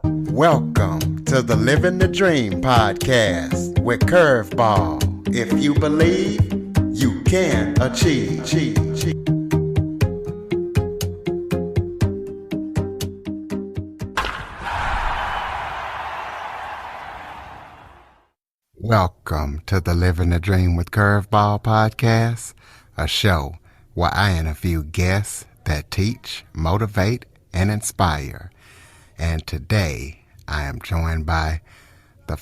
Welcome to the Living the Dream podcast with Curveball. If you believe, you can achieve. Welcome to the Living the Dream with Curveball podcast, a show where I interview guests that teach, motivate, and inspire. And today I am joined by the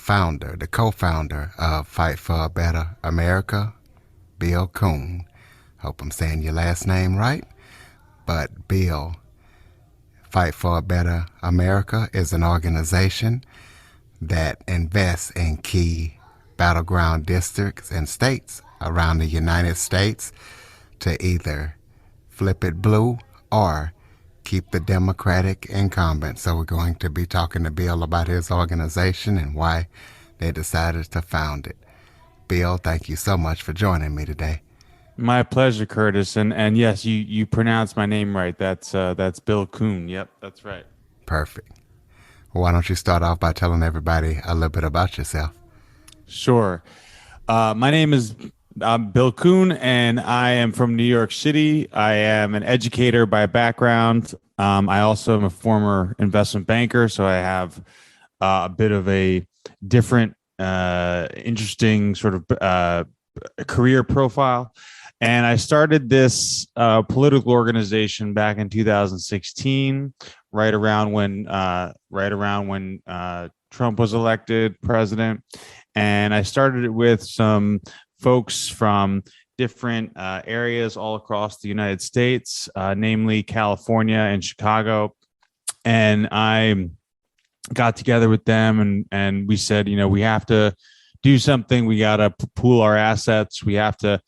co-founder of Fight for a Better America, Bill Kuhn. Hope I'm saying your last name right. But Bill, Fight for a Better America is an organization that invests in key battleground districts and states around the United States to either flip it blue or keep the Democratic incumbent. So we're going to be talking to Bill about his organization and why they decided to found it. Bill, thank you so much for joining me today. My pleasure, Curtis. And yes, you pronounced my name right. That's Bill Kuhn. Yep, that's right. Perfect. Well, why don't you start off by telling everybody a little bit about yourself? Sure. My name is Bill Kuhn, and I am from New York City. I am an educator by background. I also am a former investment banker, so I have a bit of a different, interesting sort of career profile. And I started this political organization back in 2016, right around when Trump was elected president. And I started it with some folks from different areas all across the United States, namely California and Chicago. And I got together with them and we said, we have to do something. We got to pool our assets. We have to,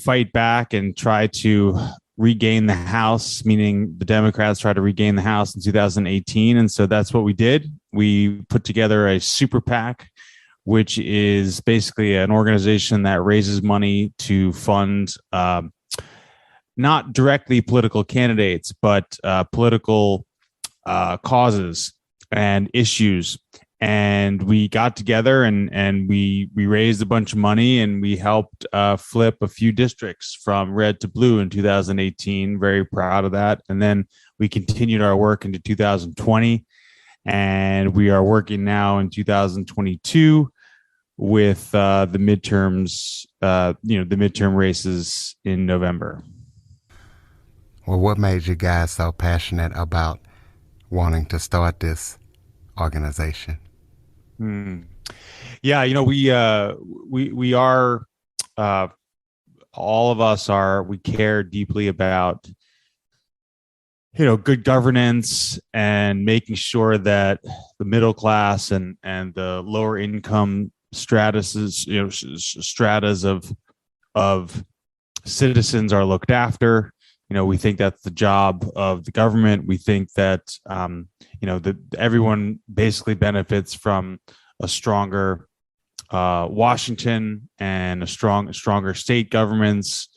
fight back and try to regain the House, meaning the Democrats tried to regain the House in 2018. And so that's what we did. We put together a super PAC, which is basically an organization that raises money to fund not directly political candidates, but political causes and issues. And we got together and we raised a bunch of money and we helped flip a few districts from red to blue in 2018. Very proud of that. And then we continued our work into 2020. And we are working now in 2022 with the midterms, the midterm races in November. Well, what made you guys so passionate about wanting to start this organization? Yeah, we are, all of us are, we care deeply about, good governance and making sure that the middle class and the lower income stratas of citizens are looked after. We think that's the job of the government. We think that, that everyone basically benefits from a stronger Washington and stronger state governments.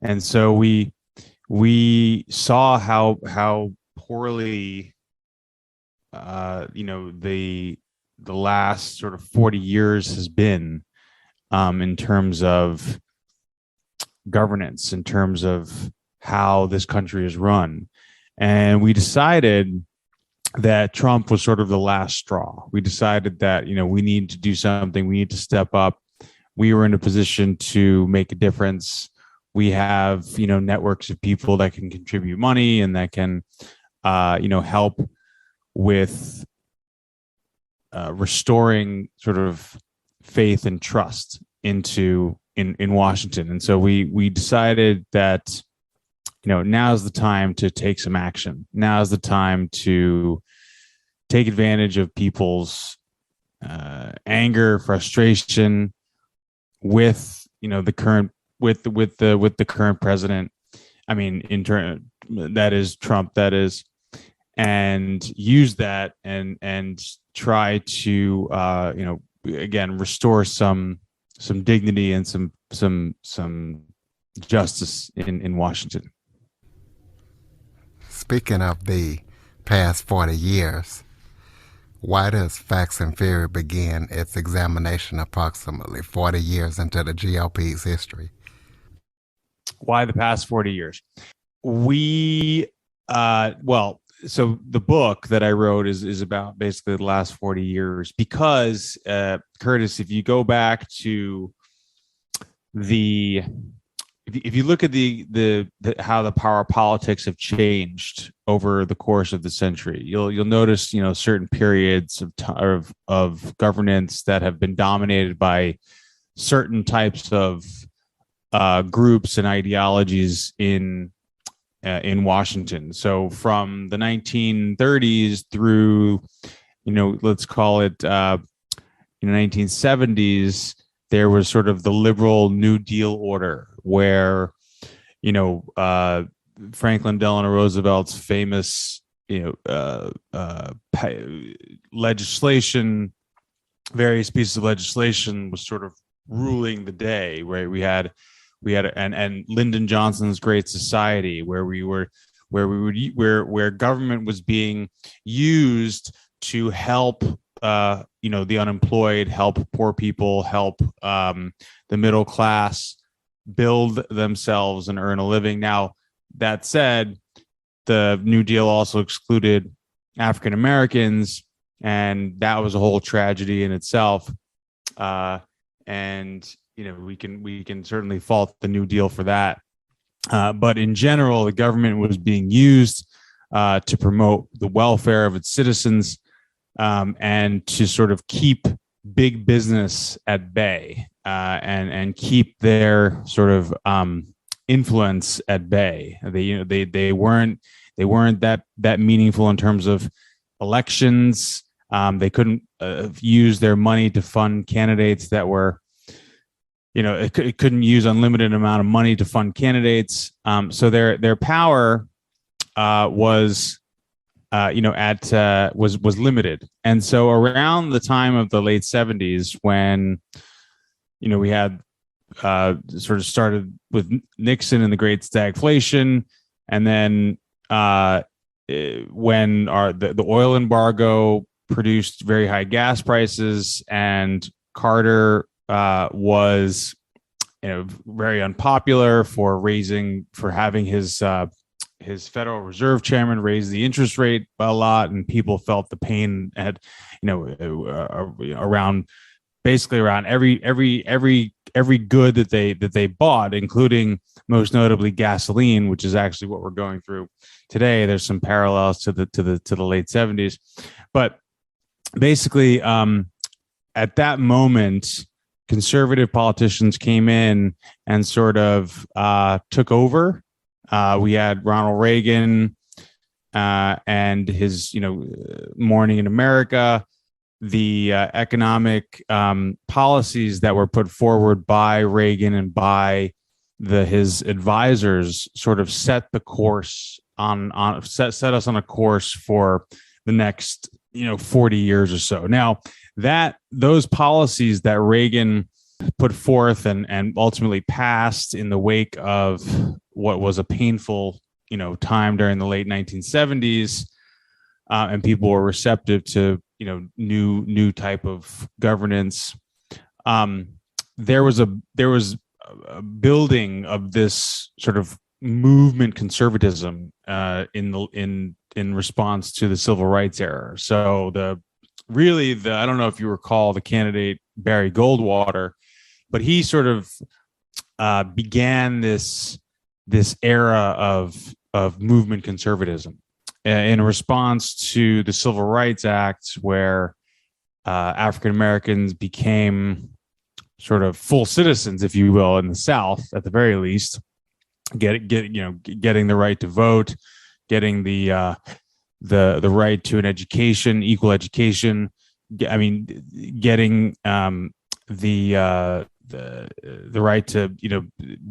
And so we saw how poorly, the last sort of 40 years has been in terms of governance, in terms of how this country is run. And we decided that Trump was sort of the last straw. We decided that, we need to do something. We need to step up. We were in a position to make a difference. We have, networks of people that can contribute money and that can, help with restoring sort of faith and trust in Washington. And so we decided that, now's the time to take some action. Now's the time to take advantage of people's anger, frustration with, the current with the current president. I mean, that is Trump. That is, and use that and try to again restore some dignity and some justice in Washington. Speaking of the past 40 years. Why does Facts and Fury begin its examination approximately 40 years into the GOP's history? Why the past 40 years? So the book that I wrote is about basically the last 40 years because, Curtis, if you go back to if you look at the how the power politics have changed over the course of the century, you'll notice certain periods of governance that have been dominated by certain types of groups and ideologies in Washington. So from the 1930s through, let's call it 1970s, there was sort of the liberal New Deal order where, Franklin Delano Roosevelt's famous, legislation, various pieces of legislation was sort of ruling the day, right? We had and Lyndon Johnson's Great Society, where government was being used to help the unemployed, help poor people, help the middle class build themselves and earn a living. Now, that said, the New Deal also excluded African Americans, and that was a whole tragedy in itself. And we can certainly fault the New Deal for that. But in general, the government was being used to promote the welfare of its citizens, and to sort of keep big business at bay, and keep their sort of influence at bay. They weren't that meaningful in terms of elections. They couldn't use their money to fund candidates that were, it couldn't use unlimited amount of money to fund candidates. So their power was limited. And so around the time of the late 70s, when we had sort of started with Nixon and the Great Stagflation, and then when the oil embargo produced very high gas prices, and Carter was very unpopular for having his Federal Reserve chairman raise the interest rate a lot, and people felt the pain at around every good that they bought, including most notably gasoline, which is actually what we're going through today. There's some parallels to the late 70s, but basically at that moment, conservative politicians came in and sort of took over. We had Ronald Reagan and his, Morning in America. The economic policies that were put forward by Reagan and by his advisors sort of set the course set us on a course for the next 40 years or so. Now, those policies that Reagan put forth and ultimately passed in the wake of what was a painful time during the late 1970s, and people were receptive to new type of governance. There was a building of this sort of movement conservatism in response to the civil rights era. So I don't know if you recall the candidate Barry Goldwater, but he sort of began this era of movement conservatism in response to the Civil Rights Act, where African Americans became sort of full citizens, if you will, in the South, at the very least, getting the right to vote, getting the right to an education, equal education. I mean, getting the right to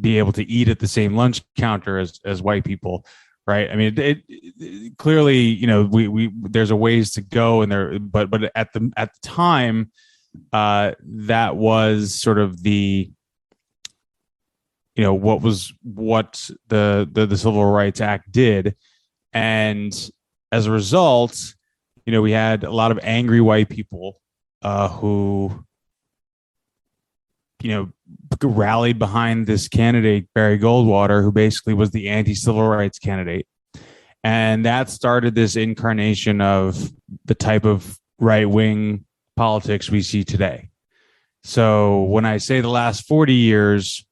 be able to eat at the same lunch counter as white people, right? I mean, it clearly we there's a ways to go, and but at the time, that was sort of the what the Civil Rights Act did, and as a result, we had a lot of angry white people who, rallied behind this candidate, Barry Goldwater, who basically was the anti-civil rights candidate. And that started this incarnation of the type of right-wing politics we see today. So when I say the last 40 years,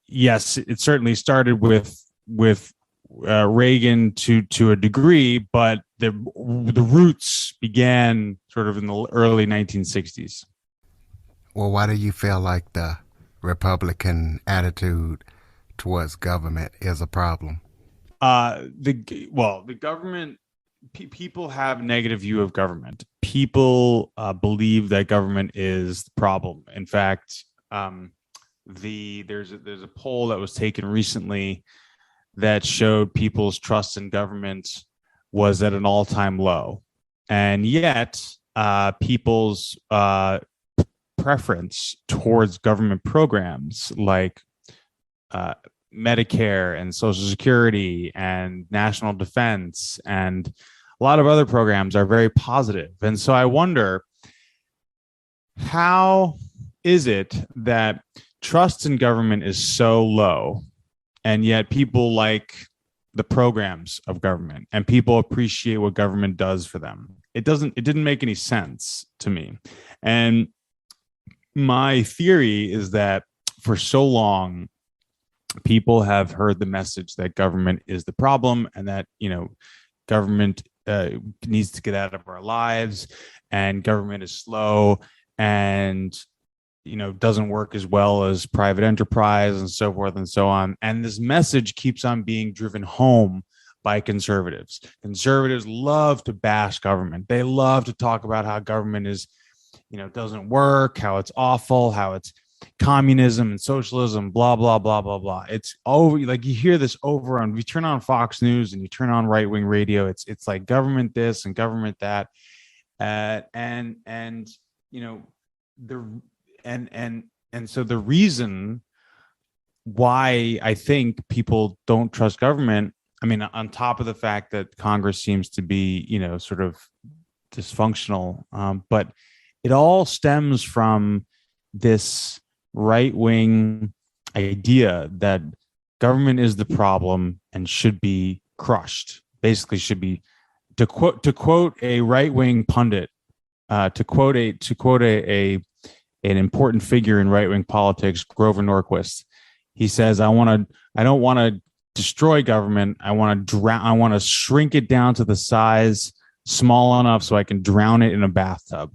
yes, it certainly started with Reagan to a degree, but the roots began sort of in the early 1960s. Well, why do you feel like the Republican attitude towards government is a problem? The government, people have a negative view of government. People believe that government is the problem. In fact, there's a poll that was taken recently that showed people's trust in government was at an all-time low, and yet people's preference towards government programs like Medicare and Social Security and national defense and a lot of other programs are very positive. And so I wonder, how is it that trust in government is so low, and yet people like the programs of government and people appreciate what government does for them? It didn't make any sense to me. And my theory is that for so long, people have heard the message that government is the problem, and that government needs to get out of our lives, and government is slow and doesn't work as well as private enterprise, and so forth and so on. And this message keeps on being driven home by conservatives. Conservatives love to bash government. They love to talk about how government is doesn't work, how it's awful, how it's communism and socialism, blah, blah, blah, blah, blah. It's over. Like, you hear this over on, you turn on Fox News and you turn on right-wing radio. It's like government this and government that. So the reason why I think people don't trust government, I mean, on top of the fact that Congress seems to be, sort of dysfunctional, but it all stems from this right-wing idea that government is the problem and should be crushed. Basically, should be, to quote a right-wing pundit, to quote an important figure in right-wing politics, Grover Norquist. He says, I don't want to destroy government. I want to shrink it down to the size small enough so I can drown it in a bathtub.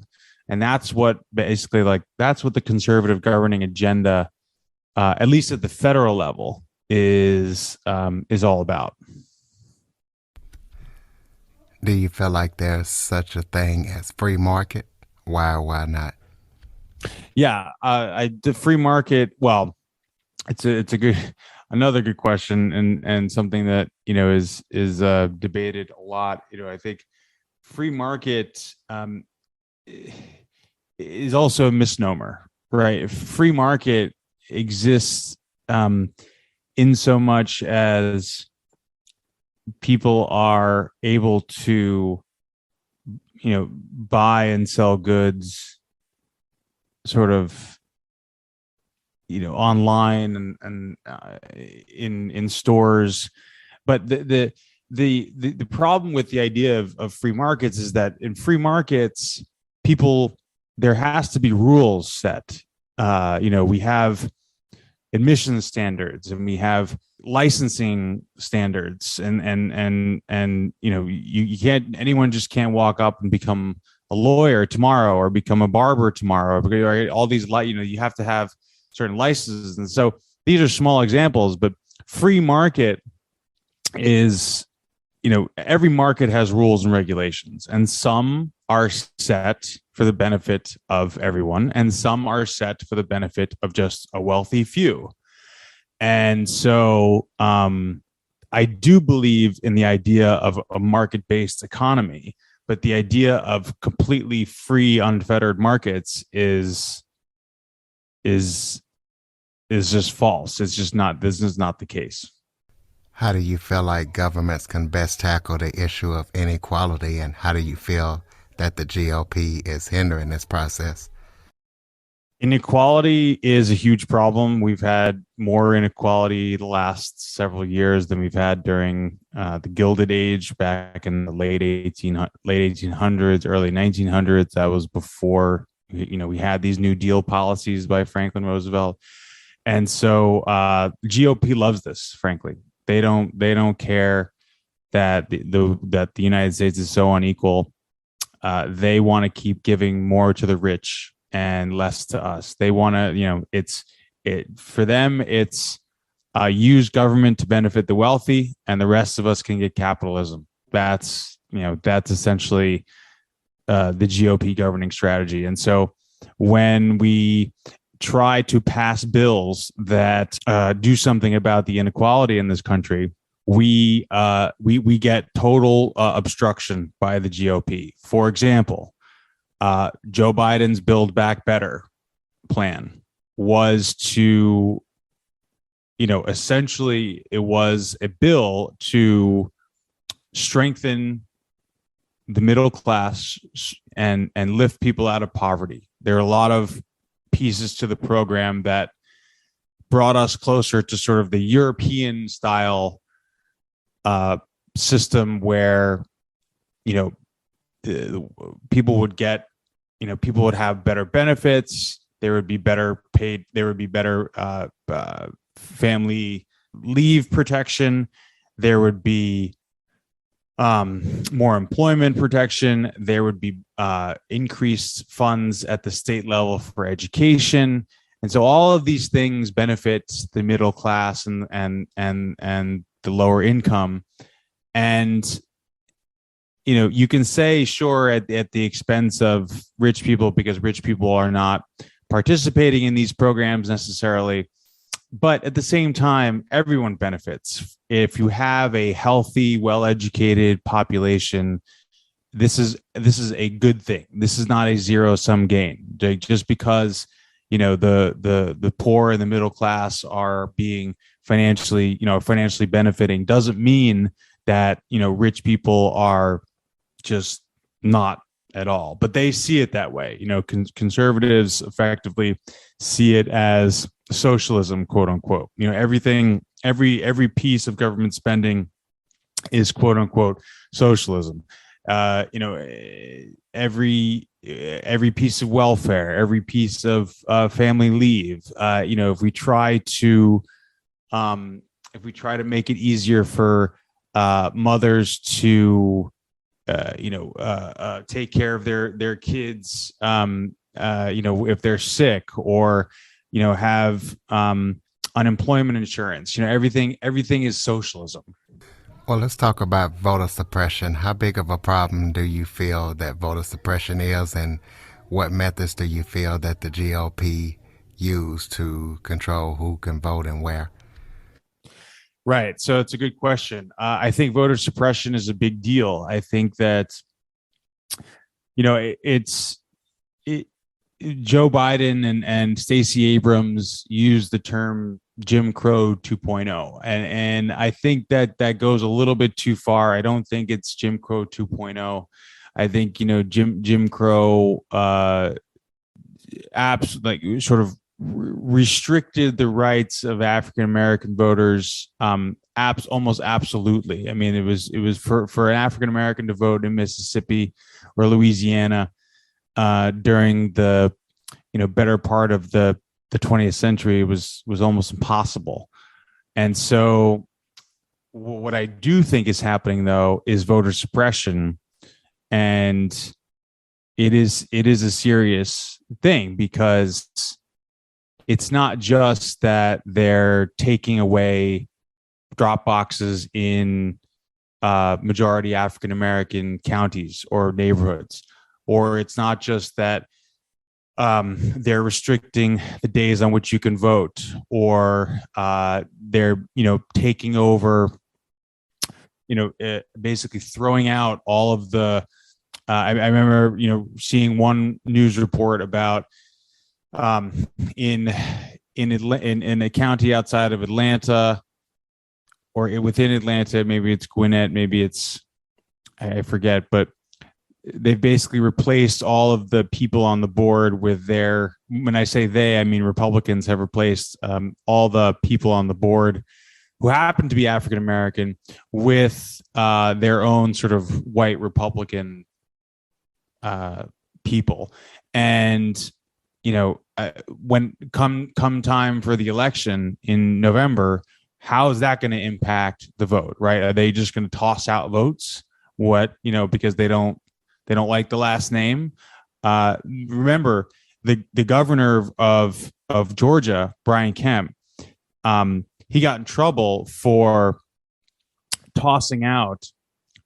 And that's what that's what the conservative governing agenda, at least at the federal level, is all about. Do you feel like there's such a thing as free market? Why or why not? Yeah, the free market. Well, it's another good question, and something that is debated a lot. I think free market is also a misnomer, right? Free market exists in so much as people are able to, buy and sell goods sort of, online and in stores. But the problem with the idea of free markets is that in free markets, there has to be rules set. We have admissions standards and we have licensing standards, and you can't, anyone just can't walk up and become a lawyer tomorrow or become a barber tomorrow. All these, you have to have certain licenses. And so these are small examples, but free market is, every market has rules and regulations, and some are set for the benefit of everyone, and some are set for the benefit of just a wealthy few. And so I do believe in the idea of a market-based economy, but the idea of completely free, unfettered markets is just false. It's just not. This is not the case. How do you feel like governments can best tackle the issue of inequality, and how do you feel that the GOP is hindering this process? Inequality is a huge problem. We've had more inequality the last several years than we've had during the Gilded Age back in the late 1800s, early 1900s. That was before we had these New Deal policies by Franklin Roosevelt, and so GOP loves this. Frankly, they don't care that that the United States is so unequal. They want to keep giving more to the rich and less to us. They want to, it for them. It's use government to benefit the wealthy, and the rest of us can get capitalism. That's essentially the GOP governing strategy. And so when we try to pass bills that do something about the inequality in this country, we get total obstruction by the GOP. For example, Joe Biden's Build Back Better plan was to, essentially it was a bill to strengthen the middle class and lift people out of poverty. There are a lot of pieces to the program that brought us closer to sort of the European style system where, people would get, people would have better benefits. There would be better paid. There would be better family leave protection. There would be more employment protection. There would be increased funds at the state level for education, and so all of these things benefit the middle class and the lower income. And you can say, sure, at the expense of rich people, because rich people are not participating in these programs necessarily. But at the same time, everyone benefits. If you have a healthy, well-educated population, this is a good thing. This is not a zero-sum game. Just because the poor and the middle class are being financially benefiting doesn't mean that rich people are just not at all. But they see it that way. Conservatives effectively see it as socialism, quote unquote. Everything, every piece of government spending is quote unquote socialism. Every piece of welfare, every piece of family leave. If we try to make it easier for mothers to take care of their kids, if they're sick, or have unemployment insurance. Everything is socialism. Well, let's talk about voter suppression. How big of a problem do you feel that voter suppression is, and what methods do you feel that the GOP use to control who can vote and where? Right. So it's a good question. I think voter suppression is a big deal. I think that, Joe Biden and Stacey Abrams used the term Jim Crow 2.0. And I think that goes a little bit too far. I don't think it's Jim Crow 2.0. I think, Jim Crow sort of restricted the rights of African American voters almost absolutely. I mean, it was for an African American to vote in Mississippi or Louisiana during the better part of the 20th century was almost impossible. And so what I do think is happening, though, is voter suppression, and it is a serious thing, because it's not just that they're taking away drop boxes in majority African American counties or neighborhoods, or it's not just that they're restricting the days on which you can vote, or they're taking over, basically throwing out all of the. I remember seeing one news report about in a county outside of Atlanta, within Atlanta, maybe it's Gwinnett, maybe it's, I forget, but they've basically replaced all of the people on the board with their, when I say they, I mean Republicans have replaced all the people on the board who happen to be African American with their own sort of white Republican people. And when come time for the election in November, how is that going to impact the vote, right? Are they just going to toss out votes? Because they don't like the last name. Remember, the governor of Georgia, Brian Kemp, he got in trouble for tossing out,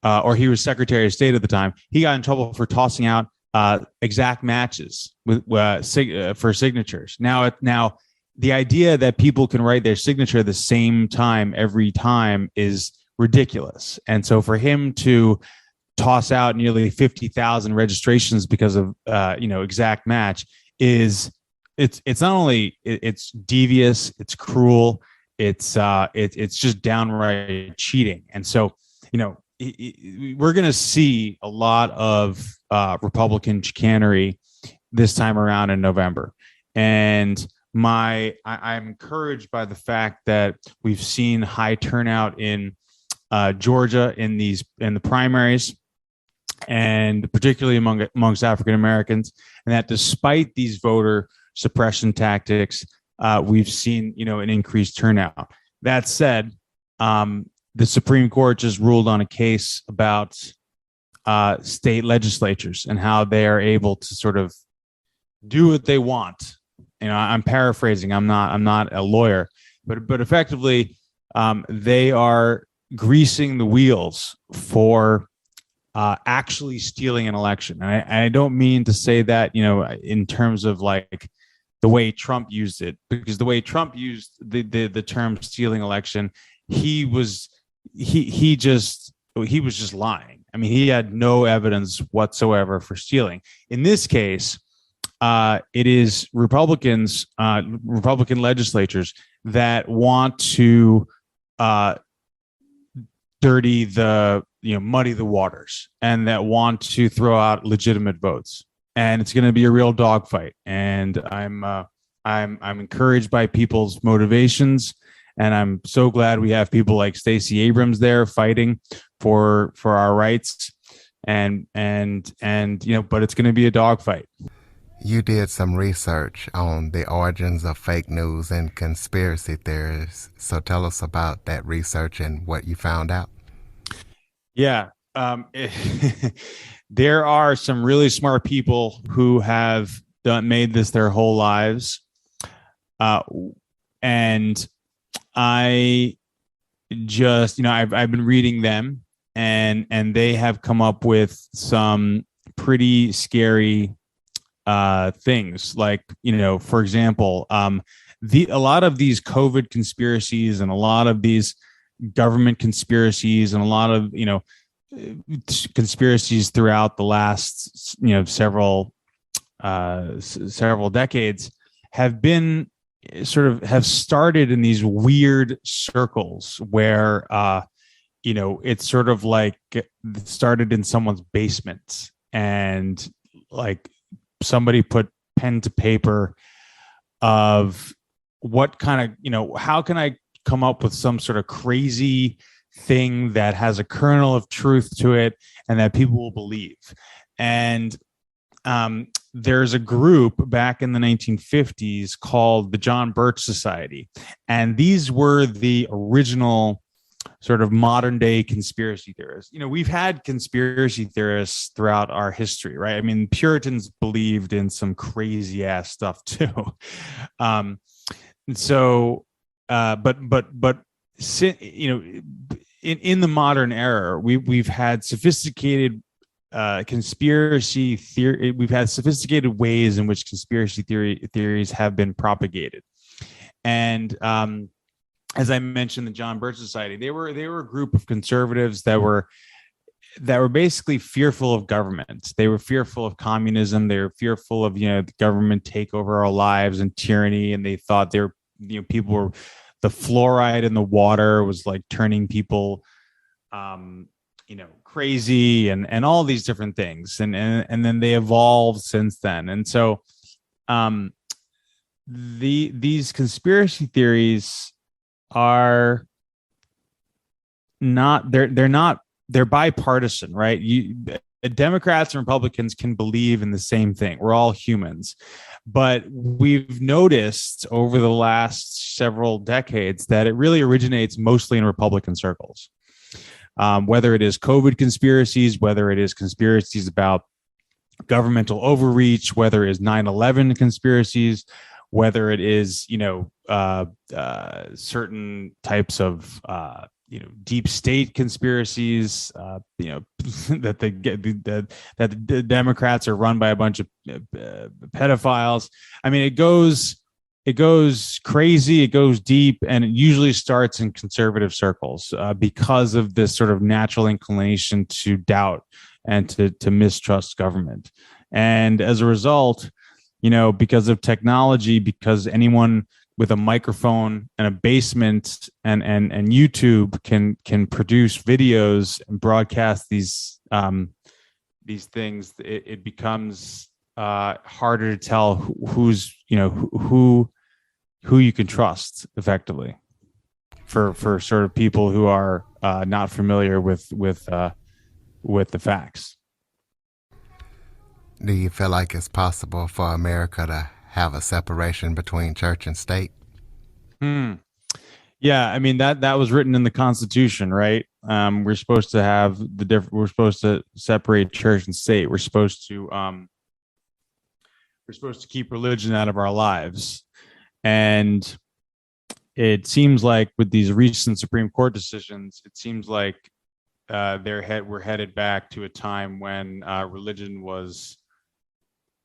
or he was Secretary of State at the time. He got in trouble for tossing out exact matches for signatures. Now, the idea that people can write their signature the same time every time is ridiculous. And so for him to toss out nearly 50,000 registrations because of exact match it's not only it's devious, it's cruel, it's just downright cheating. And so we're going to see a lot of Republican chicanery this time around in November. And I'm encouraged by the fact that we've seen high turnout in Georgia in the primaries, and particularly amongst African Americans, and that despite these voter suppression tactics, we've seen an increased turnout. That said, the Supreme Court just ruled on a case about state legislatures and how they are able to sort of do what they want. I'm paraphrasing. I'm not a lawyer, but effectively, they are greasing the wheels for actually stealing an election. And I don't mean to say that in terms of like the way Trump used it, because the way Trump used the term stealing election, he was just lying. I mean, he had no evidence whatsoever for stealing. In this case, it is Republican legislatures that want to muddy the waters, and that want to throw out legitimate votes. And it's going to be a real dogfight. And I'm encouraged by people's motivations, and I'm so glad we have people like Stacey Abrams there fighting for our rights. And but it's going to be a dogfight. You did some research on the origins of fake news and conspiracy theories. So tell us about that research and what you found out. Yeah. There are some really smart people who have made this their whole lives. And I just, I've been reading them, and they have come up with some pretty scary things. Like, for example, a lot of these COVID conspiracies and a lot of these government conspiracies and a lot of, conspiracies throughout the last, several decades have been have started in these weird circles where, it's sort of like it started in someone's basement, and like somebody put pen to paper of what kind of, how can I come up with some sort of crazy thing that has a kernel of truth to it and that people will believe. And there's a group back in the 1950s called the John Birch Society. And these were the original sort of modern day conspiracy theorists. We've had conspiracy theorists throughout our history, right? I mean, Puritans believed in some crazy ass stuff too. In the modern era, we've had sophisticated conspiracy theory. We've had sophisticated ways in which conspiracy theories have been propagated. And as I mentioned, the John Birch Society, they were a group of conservatives that were basically fearful of government. They were fearful of communism. They were fearful of the government take over our lives and tyranny. And they thought people were fluoride in the water was like turning people, crazy, and all these different things, and then they evolved since then. And so, these conspiracy theories are not they're bipartisan, right? Democrats and Republicans can believe in the same thing. We're all humans. But we've noticed over the last several decades that it really originates mostly in Republican circles. Whether it is COVID conspiracies, whether it is conspiracies about governmental overreach, whether it is 9/11 conspiracies, whether it is, certain types of deep state conspiracies, that the Democrats are run by a bunch of pedophiles. I mean, it goes crazy, it goes deep, and it usually starts in conservative circles because of this sort of natural inclination to doubt and to mistrust government. And as a result, because of technology, because anyone with a microphone and a basement and YouTube can produce videos and broadcast these things, it becomes harder to tell who's who you can trust effectively for sort of people who are not familiar with the facts. Do you feel like it's possible for America to have a separation between church and state? Yeah, I mean that was written in the Constitution, right? We're supposed to have we're supposed to separate church and state. We're supposed to keep religion out of our lives. And it seems like with these recent Supreme Court decisions, it seems like we're headed back to a time when religion was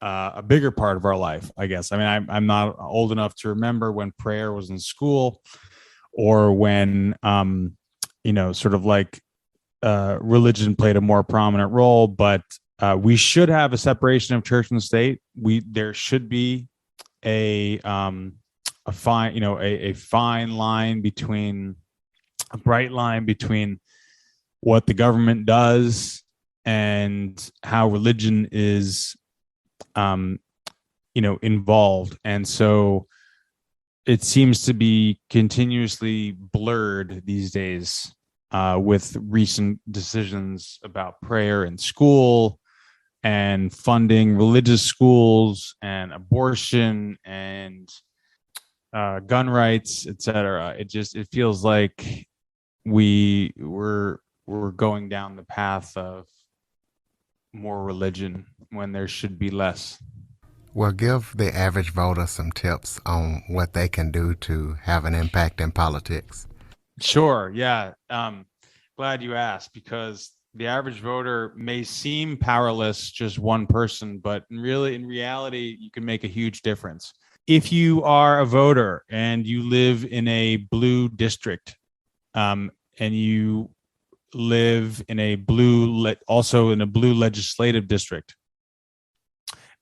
a bigger part of our life, I guess. I mean, I'm not old enough to remember when prayer was in school, or when sort of like religion played a more prominent role. But we should have a separation of church and state. There should be a fine line between a bright line between what the government does and how religion is involved. And so it seems to be continuously blurred these days with recent decisions about prayer in school and funding religious schools and abortion and gun rights, etc. It feels like we're going down the path of more religion when there should be less. Well, give the average voter some tips on what they can do to have an impact in politics. Sure. Yeah. Glad you asked, because the average voter may seem powerless, just one person, but in reality, you can make a huge difference. If you are a voter and you live in a blue district, and you live in a blue legislative district,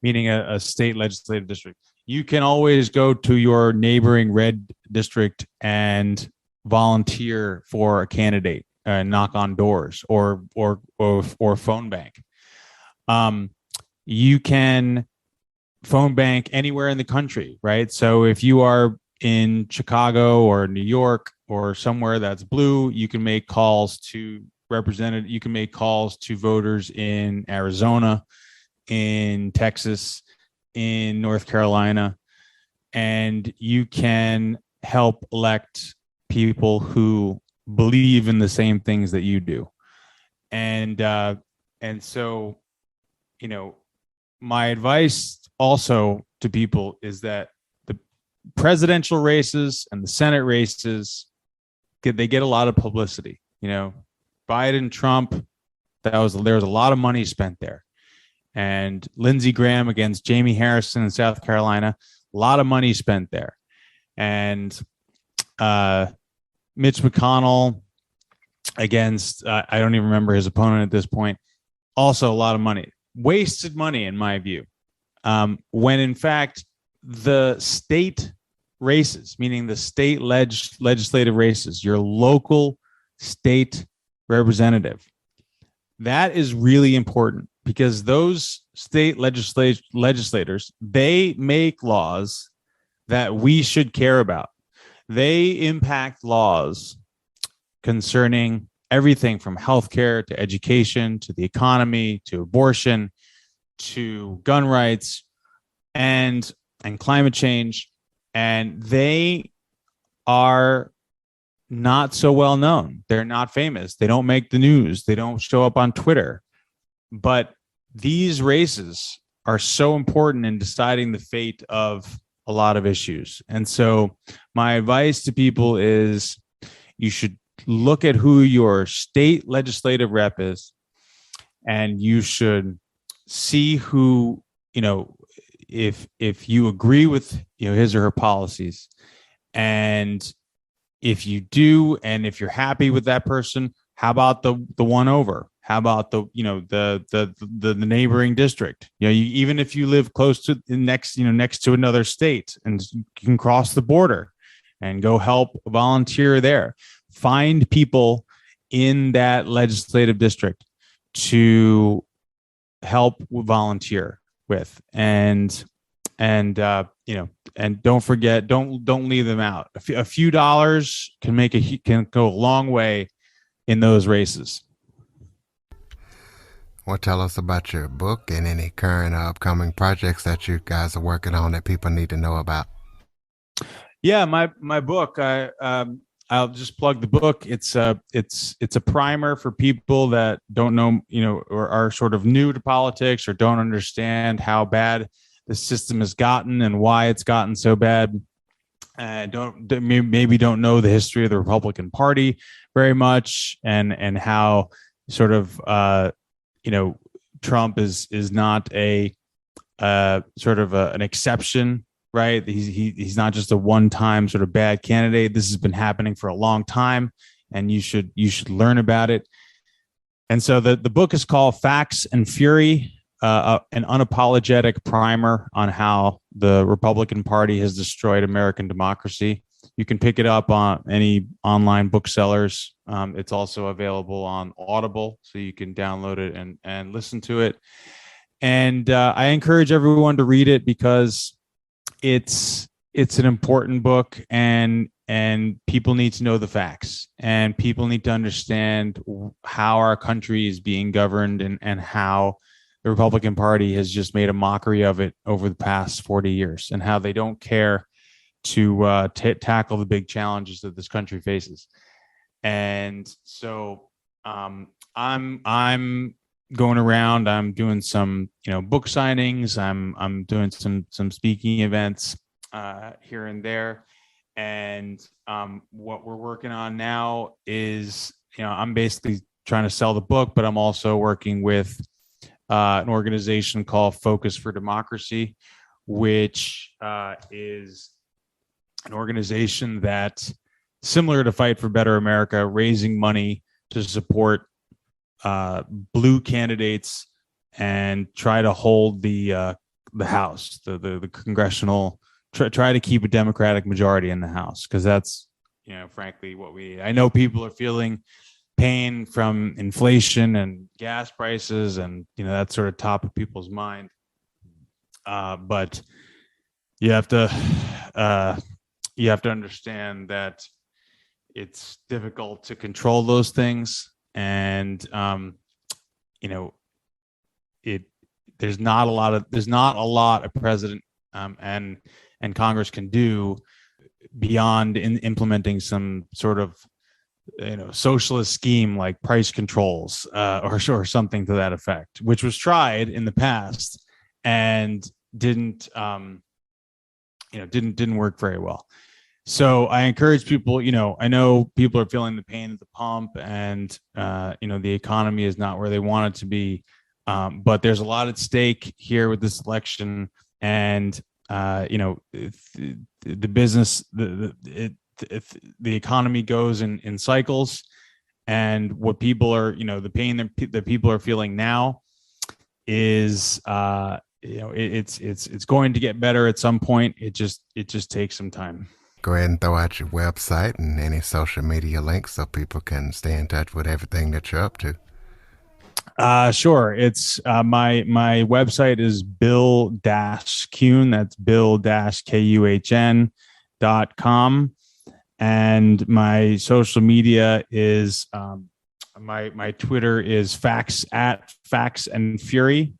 meaning a state legislative district, you can always go to your neighboring red district and volunteer for a candidate, knock on doors, or phone bank. You can phone bank anywhere in the country, right? So if you are in Chicago or New York or somewhere that's blue, you can make calls to you can make calls to voters in Arizona, in Texas, in North Carolina, and you can help elect people who believe in the same things that you do. And so, my advice also to people is that the presidential races and the Senate races, they get a lot of publicity. Biden, Trump, there was a lot of money spent there. And Lindsey Graham against Jamie Harrison in South Carolina, a lot of money spent there. And Mitch McConnell against, I don't even remember his opponent at this point, also a lot of money. Wasted money, in my view. When in fact, the state races, meaning the state legislative races, your local state representative. That is really important because those state legislators, they make laws that we should care about. They impact laws concerning everything from healthcare to education to the economy to abortion to gun rights and climate change. And they are not so well known. They're not famous. They don't make the news. They don't show up on Twitter. But these races are so important in deciding the fate of a lot of issues. And so my advice to people is you should look at who your state legislative rep is, and you should see who, if you agree with his or her policies, and if you do, and if you're happy with that person, how about the one over? How about the neighboring district? Even if you live close to next to another state, and you can cross the border and go help volunteer there. Find people in that legislative district to help volunteer with, and don't forget, don't leave them out. A few dollars can go a long way in those races. Well, tell us about your book and any current or upcoming projects that you guys are working on that people need to know about. Yeah, my book. I'll just plug the book. It's a primer for people that don't know, or are sort of new to politics or don't understand how bad the system has gotten and why it's gotten so bad. Maybe don't know the history of the Republican Party very much, and how sort of Trump is not a sort of an exception. Right. He's not just a one-time sort of bad candidate. This has been happening for a long time, and you should learn about it. And so the book is called Facts and Fury, an unapologetic primer on how the Republican Party has destroyed American democracy. You can pick it up on any online booksellers. It's also available on Audible, so you can download it and listen to it. And I encourage everyone to read it because it's an important book, and people need to know the facts, and people need to understand how our country is being governed, and how the Republican Party has just made a mockery of it over the past 40 years, and how they don't care to tackle the big challenges that this country faces. And so I'm going around. I'm doing some, book signings. I'm doing some speaking events here and there. And what we're working on now is, I'm basically trying to sell the book, but I'm also working with an organization called Focus for Democracy, which is an organization that, similar to Fight for Better America, raising money to support blue candidates and try to hold the House, the congressional, try to keep a Democratic majority in the House, because that's, frankly, what I know people are feeling pain from inflation and gas prices, and that's sort of top of people's mind. But you have to understand that it's difficult to control those things. And there's not a lot a president and Congress can do beyond implementing some sort of socialist scheme like price controls or something to that effect, which was tried in the past and didn't work very well. So I encourage people, I know people are feeling the pain at the pump, and, the economy is not where they want it to be. But there's a lot at stake here with this election, and, the business, the economy goes in cycles, and what people are, the pain that people are feeling now is it's going to get better at some point. It just takes some time. Go ahead and throw out your website and any social media links so people can stay in touch with everything that you're up to. Sure. It's my website is Bill-Kuhn. That's Bill-Kuhn.com. And my social media is my Twitter is facts and fury.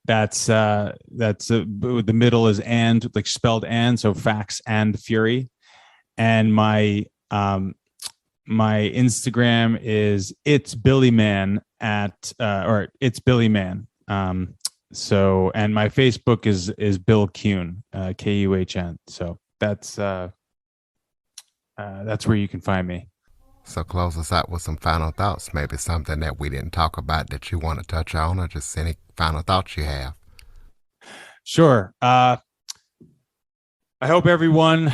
That's the middle is and, like spelled and, so facts and fury. And my Instagram is it's Billy Man or it's Billy Man. So, and my Facebook is Bill Kuhn, Kuhn. So that's where you can find me. So close us out with some final thoughts, maybe something that we didn't talk about that you want to touch on, or just any final thoughts you have. Sure. I hope everyone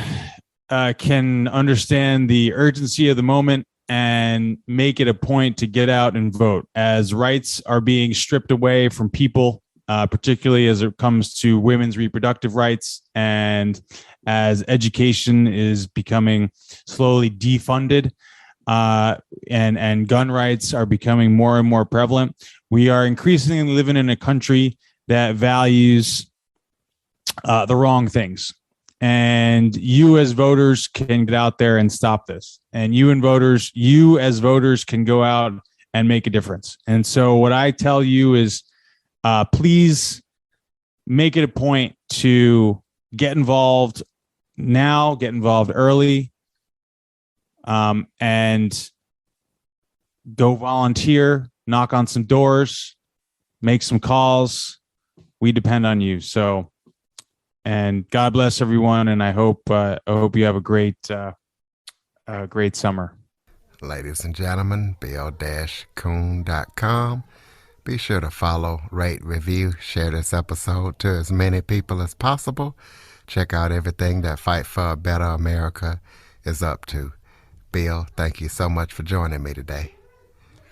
can understand the urgency of the moment and make it a point to get out and vote, as rights are being stripped away from people, particularly as it comes to women's reproductive rights, and as education is becoming slowly defunded. And gun rights are becoming more and more prevalent. We are increasingly living in a country that values the wrong things. And you as voters can get out there and stop this. And you as voters can go out and make a difference. And so what I tell you is, please make it a point to get involved now, get involved early, and go volunteer, knock on some doors, make some calls. We depend on you. So, and God bless everyone. And I hope you have a great summer. Ladies and gentlemen, bill-kuhn.com. Be sure to follow, rate, review, share this episode to as many people as possible. Check out everything that Fight for a Better America is up to. Bill, thank you so much for joining me today.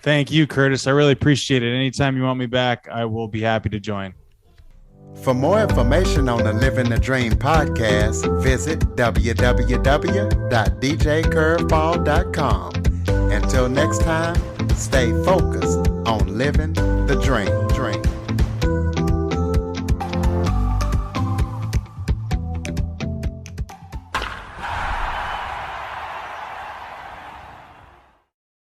Thank you, Curtis. I really appreciate it. Anytime you want me back, I will be happy to join. For more information on the Living the Dream podcast, visit www.djcurveball.com. Until next time, stay focused on living the dream.